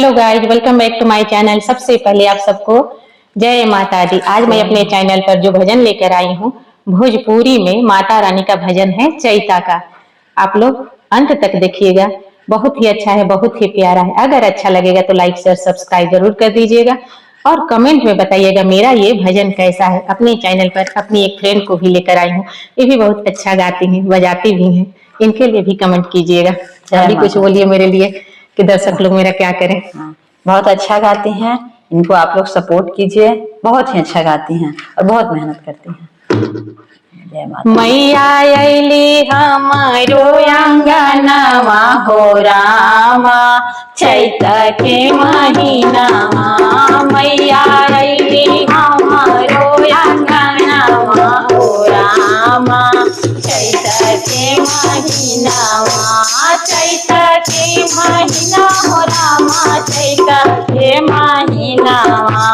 Hello guys, welcome back to my channel. सबसे पहले आप सबको जय माता दी। आज मैं अपने चैनल पर जो भजन लेकर आई हूँ, भोजपुरी में माता रानी का भजन है चैता का। आप लोग अंत तक देखिएगा, बहुत ही अच्छा है, बहुत ही प्यारा है। अगर अच्छा लगेगा तो लाइक शेयर सब्सक्राइब जरूर कर दीजिएगा और कमेंट में बताइएगा मेरा ये भजन कैसा है। अपने चैनल पर अपनी एक फ्रेंड को भी लेकर आई हूँ, ये भी बहुत अच्छा गाती हैं, बजाती भी हैं, इनके लिए भी कमेंट कीजिएगा। आप भी कुछ बोलिए मेरे लिए कि दर्शक लोग मेरा क्या करें। बहुत अच्छा गाती हैं, इनको आप लोग सपोर्ट कीजिए। बहुत ही अच्छा गाती हैं और बहुत मेहनत करती हैं। जय माता। मैया अइली हमारो अंगनवा हो रामा, चैत के महीनावा। मैया अइली हमारो अंगनवा हो रामा, चैत के महीनावा। चैत के महीना हो रामा, चैत के महीनावा।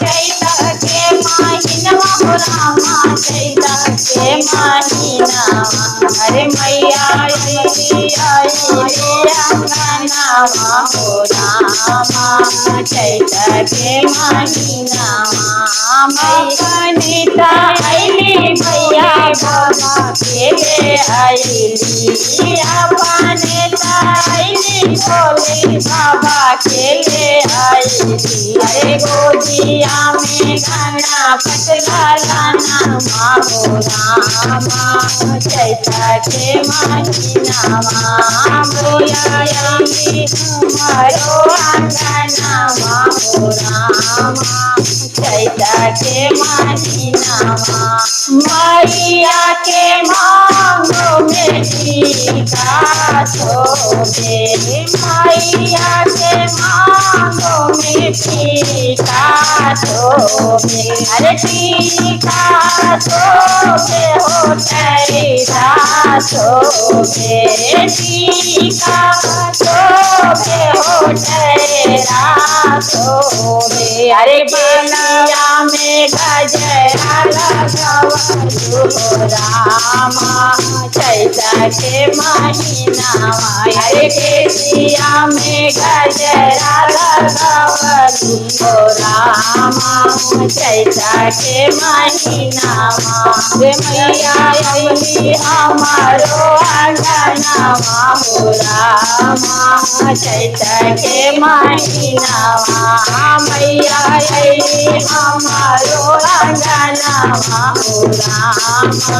चैत के महीनावा हो रामा, चैत के महीनावा। अरे मैया अइली अंगनवा हो रामा, चैत के महीनावा। मैया अइली मैया बाबा के ले अइली, अपने अइली भोले बाबा के ले अइली। अरे गोदिया में घना पतला लाना हो रामा, चैत के महीनावा। मैया अइली हमारो अंगनवा हो रामा, चैत के महीनावा। मैया के मांगो में टीका शोभे, मैया के मांगो में टीका शोभे। अरे टीका शोभे हो टैरा शोभे, टीका शोभे हो टैरा शोभे। अरे बालिया में गजरा लगावलु हो रामा, चैत के महीनावा। अरे केसिया में गजरा लगावलु हो रामा, चैत के महीनावा। मैया अइली हमारो अंगनवा हो रामा, चैत के महीनावा। मैया अइली हमारो अंगनवा हो रामा,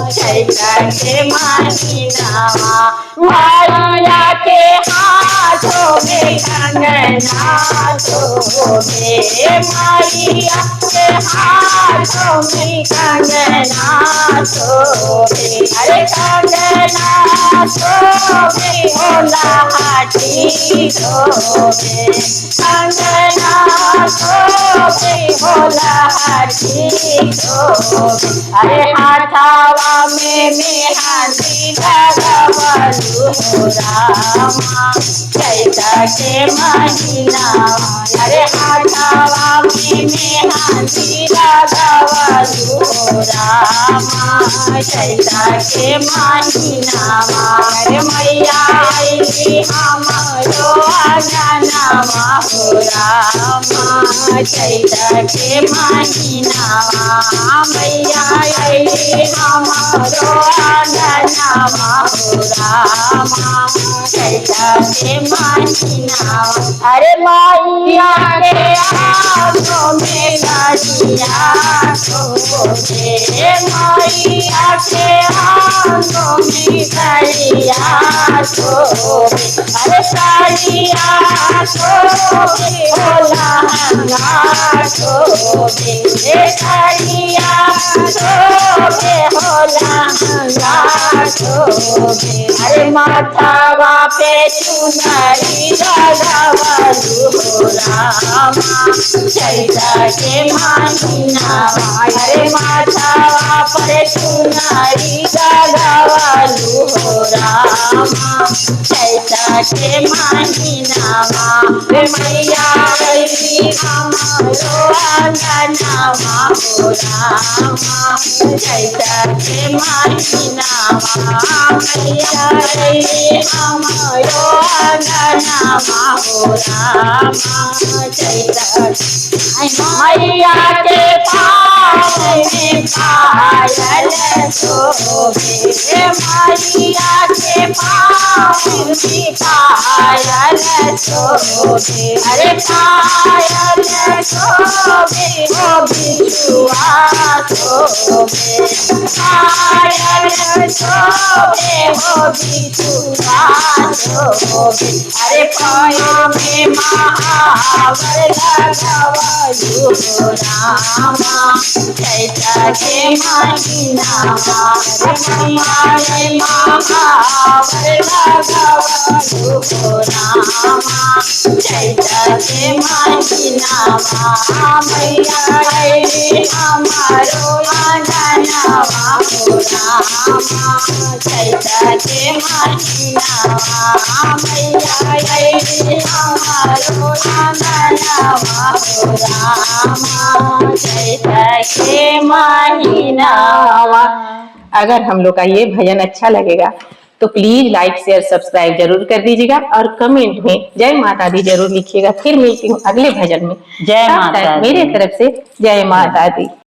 चैत के महीनावा। मैया के हाथों में कंगना शोभे, मैया के हाथों में कंगना शोभे। अरे कंगना शोभे हो लाठी शोभे, कंगना शोभे हो लाठी शोभे। अरे हाथावा में मेहंदी लगावलु हो रामा, चैत के महीनावा। अरे हाथावा में मेहंदी लगावलु हो रामा, चैत के महीनावा। अरे मैया अइली हमारो अंगनवा हो रामा, चैत के महीनावा। मैया अइली हमारो अंगनवा हो रामा, चैत के महीनावा। अरे मैया के हाथों में गजरा शोभे, मैया के हाथों में गजरा शोभे। अरे साड़िया शोभे हो लहंगा शोभे, साड़िया शोभे हो लहंगा शोभे। अरे माथावा पे चुनरी लगावलु हो रामा, चैत के महीनावा। अरे माथावा पर चुनरी लगावलु हो रामा, चैत के महीनावा। मैया हमारो अंगनवा हो रामा चैत के महीनावा मैया रे हमारो अंगनवा हो रामा चैत मैया के पाँव में पायल शोभे मैया के पाँव में पायल शोभे अरे पायल शोभे हो बिछुआ शोभे पायल शोभे हो बिछुआ शोभे अरे पाया में महावर लगवलु हो रामा चैत के महीनावा पाया में महावर लगवलु हो रामा चैत के महीनावा मैया रे हमारो अंगनवा हो रामा चैत के महीनावा मैया रे हमारो अंगनवा हो रामा चैत के महीनावा। अगर हम लोग का ये भजन अच्छा लगेगा तो प्लीज लाइक शेयर सब्सक्राइब जरूर कर दीजिएगा और कमेंट में जय माता दी जरूर लिखिएगा। फिर मिलती हूँ अगले भजन में। जय माता दी। मेरे तरफ से जय माता दी।